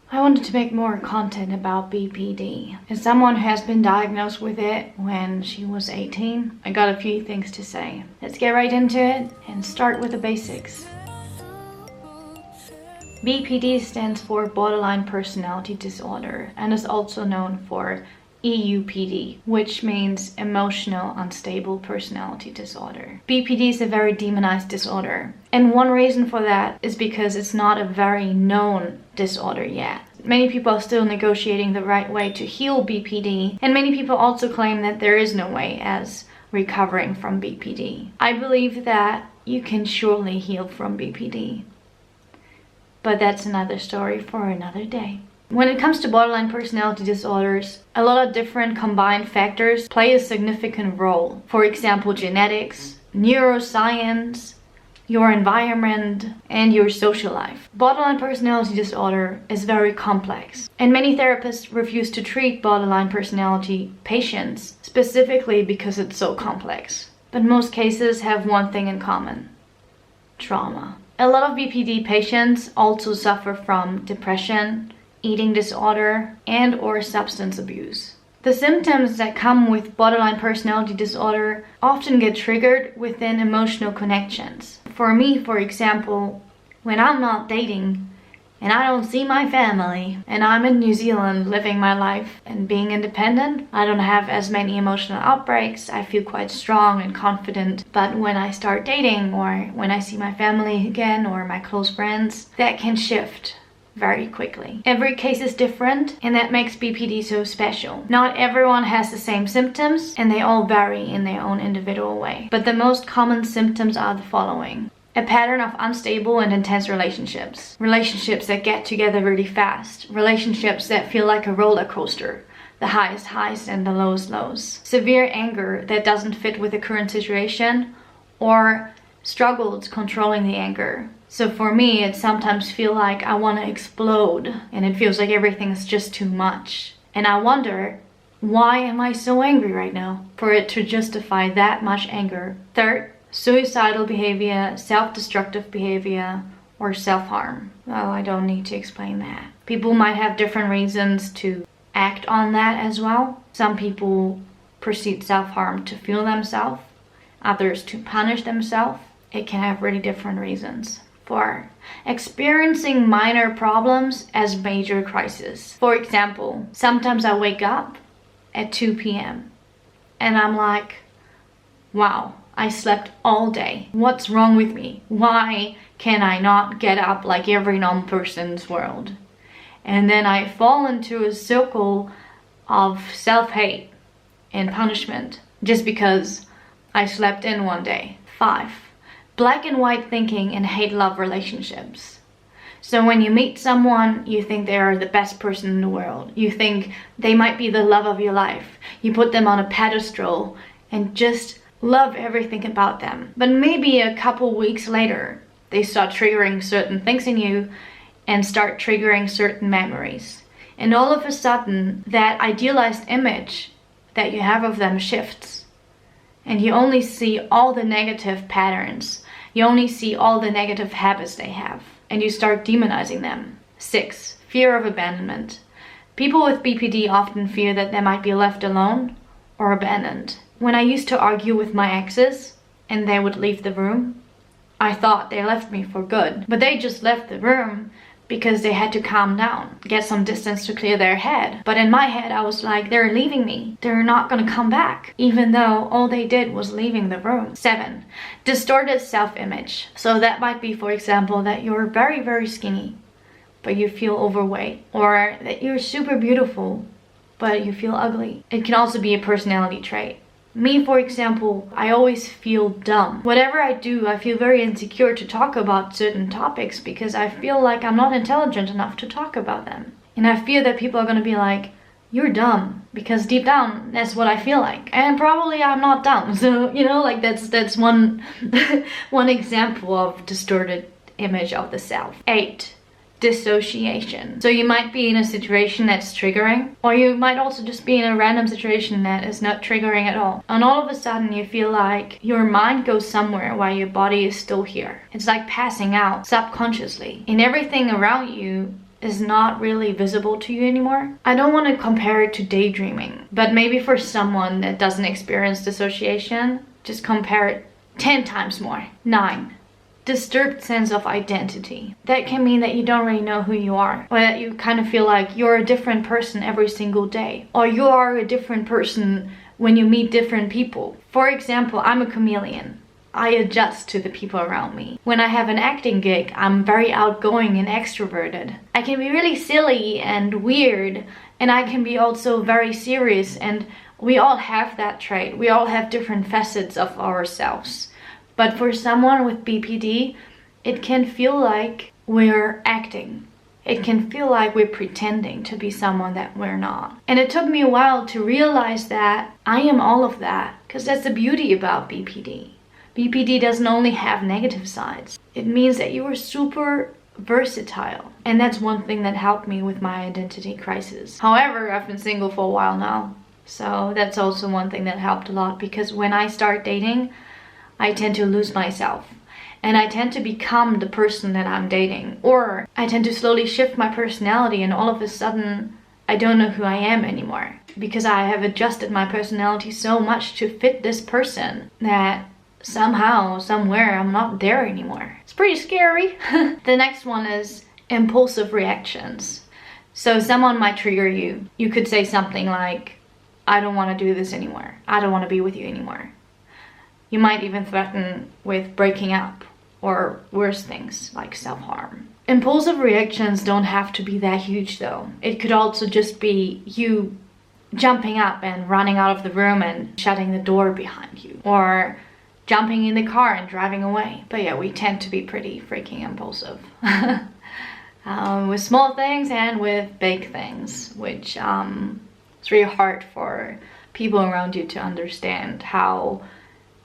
I wanted to make more content about BPD. As someone who has been diagnosed with it when she was 18, I got a few things to say. Let's get right into it and start with the basics. BPD stands for Borderline Personality Disorder and is also known for EUPD, which means Emotional Unstable Personality Disorder. BPD is a very demonized disorder, and one reason for that is because it's not a very known disorder yet. Many people are still negotiating the right way to heal BPD, and many people also claim that there is no way as recovering from BPD. I believe that you can surely heal from BPD, but that's another story for another day. When it comes to borderline personality disorders, a lot of different combined factors play a significant role. For example, genetics, neuroscience, your environment, and your social life. Borderline personality disorder is very complex, and many therapists refuse to treat borderline personality patients specifically because it's so complex. But most cases have one thing in common: trauma. A lot of BPD patients also suffer from depression, eating disorder, and/or substance abuse. The symptoms that come with borderline personality disorder often get triggered within emotional connections. For me, for example, when I'm not dating and I don't see my family and I'm in New Zealand living my life and being independent, I don't have as many emotional outbreaks. I feel quite strong and confident. But when I start dating or when I see my family again or my close friends, that can shift very quickly. Every case is different, and that makes BPD so special. Not everyone has the same symptoms, and they all vary in their own individual way. But the most common symptoms are the following: a pattern of unstable and intense relationships. Relationships that get together really fast. Relationships that feel like a roller coaster. The highest highs and the lowest lows. Severe anger that doesn't fit with the current situation, or struggles controlling the anger. So for me, it sometimes feels like I want to explode, and it feels like everything's just too much. And I wonder, why am I so angry right now? For it to justify that much anger. Third, suicidal behavior, self-destructive behavior, or self-harm. Well, I don't need to explain that. People might have different reasons to act on that as well. Some people proceed self-harm to fuel themselves, others to punish themselves. It can have really different reasons. 4. Experiencing minor problems as major crises. For example, sometimes I wake up at 2 p.m. and I'm like, wow, I slept all day. What's wrong with me? Why can I not get up like every normal person's world? And then I fall into a circle of self-hate and punishment just because I slept in one day. 5. Black and white thinking and hate-love relationships. So when you meet someone, you think they are the best person in the world. You think they might be the love of your life. You put them on a pedestal and just love everything about them. But maybe a couple weeks later, they start triggering certain things in you and start triggering certain memories. And all of a sudden, that idealized image that you have of them shifts. And you only see all the negative patterns. You only see all the negative habits they have. And you start demonizing them. 6. Fear of abandonment. People with BPD often fear that they might be left alone or abandoned. When I used to argue with my exes and they would leave the room, I thought they left me for good. But they just left the room because they had to calm down, get some distance to clear their head. But in my head, I was like, they're leaving me. They're not gonna come back, even though all they did was leaving the room. 7. Distorted self-image. So that might be, for example, that you're very, very skinny, but you feel overweight. Or that you're super beautiful, but you feel ugly. It can also be a personality trait. Me, for example, I always feel dumb. Whatever I do, I feel very insecure to talk about certain topics because I feel like I'm not intelligent enough to talk about them. And I fear that people are gonna be like, you're dumb, because deep down, that's what I feel like. And probably I'm not dumb. So, like that's one, one example of distorted image of the self. 8. Dissociation. So you might be in a situation that's triggering, or you might also just be in a random situation that is not triggering at all. And all of a sudden you feel like your mind goes somewhere while your body is still here. It's like passing out subconsciously. And everything around you is not really visible to you anymore. I don't want to compare it to daydreaming, but maybe for someone that doesn't experience dissociation, just compare it 10 times more. 9. Disturbed sense of identity. That can mean that you don't really know who you are, or that you kind of feel like you're a different person every single day, or you are a different person when you meet different people. For example, I'm a chameleon. I adjust to the people around me. When I have an acting gig, I'm very outgoing and extroverted. I can be really silly and weird, and I can be also very serious, and we all have that trait. We all have different facets of ourselves. But for someone with BPD, it can feel like we're acting. It can feel like we're pretending to be someone that we're not. And it took me a while to realize that I am all of that, because that's the beauty about BPD. BPD doesn't only have negative sides. It means that you are super versatile. And that's one thing that helped me with my identity crisis. However, I've been single for a while now. So that's also one thing that helped a lot, because when I start dating, I tend to lose myself. And I tend to become the person that I'm dating. Or I tend to slowly shift my personality, and all of a sudden I don't know who I am anymore. Because I have adjusted my personality so much to fit this person that somehow, somewhere, I'm not there anymore. It's pretty scary. The next one is impulsive reactions. So someone might trigger you. You could say something like, I don't want to do this anymore. I don't want to be with you anymore. You might even threaten with breaking up, or worse things like self-harm. Impulsive reactions don't have to be that huge though. It could also just be you jumping up and running out of the room and shutting the door behind you, or jumping in the car and driving away. But yeah, we tend to be pretty freaking impulsive. With small things and with big things, which it's really hard for people around you to understand how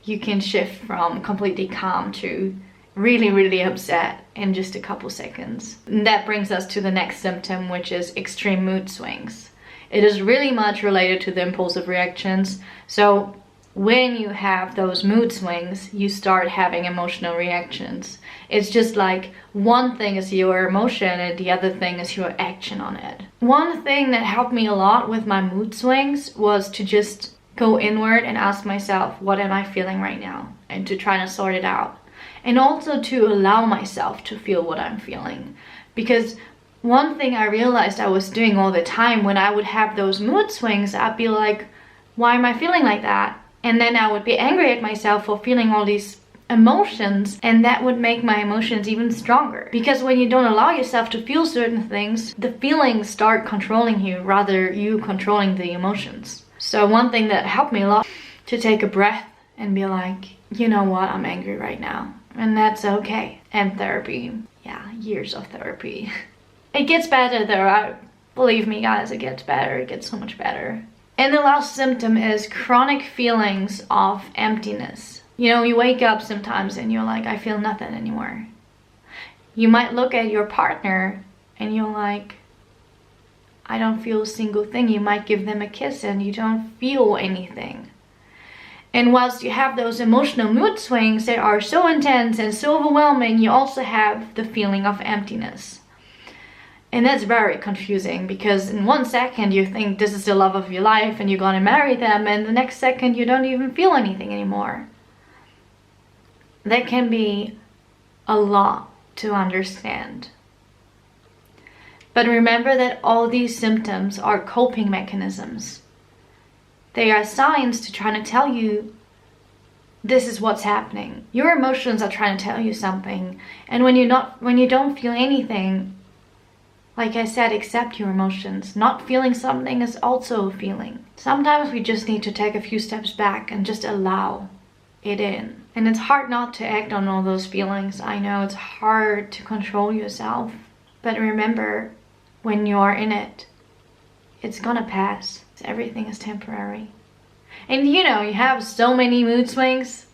you can shift from completely calm to really, really upset in just a couple seconds. And that brings us to the next symptom, which is extreme mood swings. It is really much related to the impulsive reactions. So when you have those mood swings, you start having emotional reactions. It's just like one thing is your emotion and the other thing is your action on it. One thing that helped me a lot with my mood swings was to just go inward and ask myself, what am I feeling right now? And to try to sort it out. And also to allow myself to feel what I'm feeling. Because one thing I realized I was doing all the time when I would have those mood swings, I'd be like, why am I feeling like that? And then I would be angry at myself for feeling all these emotions, and that would make my emotions even stronger. Because when you don't allow yourself to feel certain things, the feelings start controlling you rather you controlling the emotions. So one thing that helped me a lot, to take a breath and be like, you know what, I'm angry right now. And that's okay. And therapy. Yeah, years of therapy. It gets better though. Believe me guys, it gets better. It gets so much better. And the last symptom is chronic feelings of emptiness. You know, you wake up sometimes and you're like, I feel nothing anymore. You might look at your partner and you're like, I don't feel a single thing. You might give them a kiss and you don't feel anything. And whilst you have those emotional mood swings that are so intense and so overwhelming, you also have the feeling of emptiness. And that's very confusing, because in 1 second you think this is the love of your life and you're gonna marry them, and the next second you don't even feel anything anymore. That can be a lot to understand. But remember that all these symptoms are coping mechanisms. They are signs to try to tell you this is what's happening. Your emotions are trying to tell you something, and when you don't feel anything, like I said, accept your emotions. Not feeling something is also a feeling. Sometimes we just need to take a few steps back and just allow it in. And it's hard not to act on all those feelings. I know it's hard to control yourself. But remember, when you are in it, it's gonna pass. Everything is temporary. And you know, you have so many mood swings,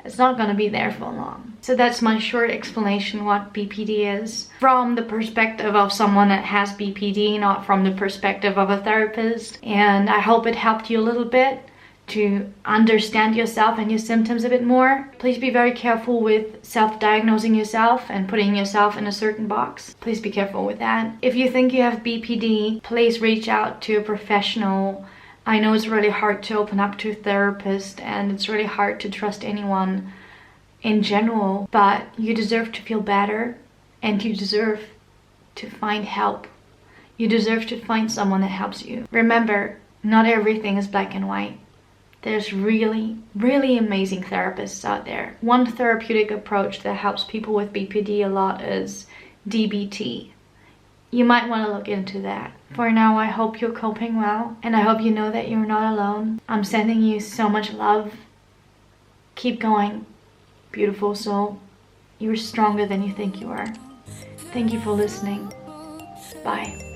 it's not gonna be there for long. So that's my short explanation what BPD is, from the perspective of someone that has BPD, not from the perspective of a therapist. And I hope it helped you a little bit to understand yourself and your symptoms a bit more. Please be very careful with self-diagnosing yourself and putting yourself in a certain box. Please be careful with that. If you think you have BPD, please reach out to a professional. I know it's really hard to open up to a therapist and it's really hard to trust anyone in general, but you deserve to feel better and you deserve to find help. You deserve to find someone that helps you. Remember, not everything is black and white. There's really, really amazing therapists out there. One therapeutic approach that helps people with BPD a lot is DBT. You might want to look into that. For now, I hope you're coping well, and I hope you know that you're not alone. I'm sending you so much love. Keep going, beautiful soul. You're stronger than you think you are. Thank you for listening. Bye.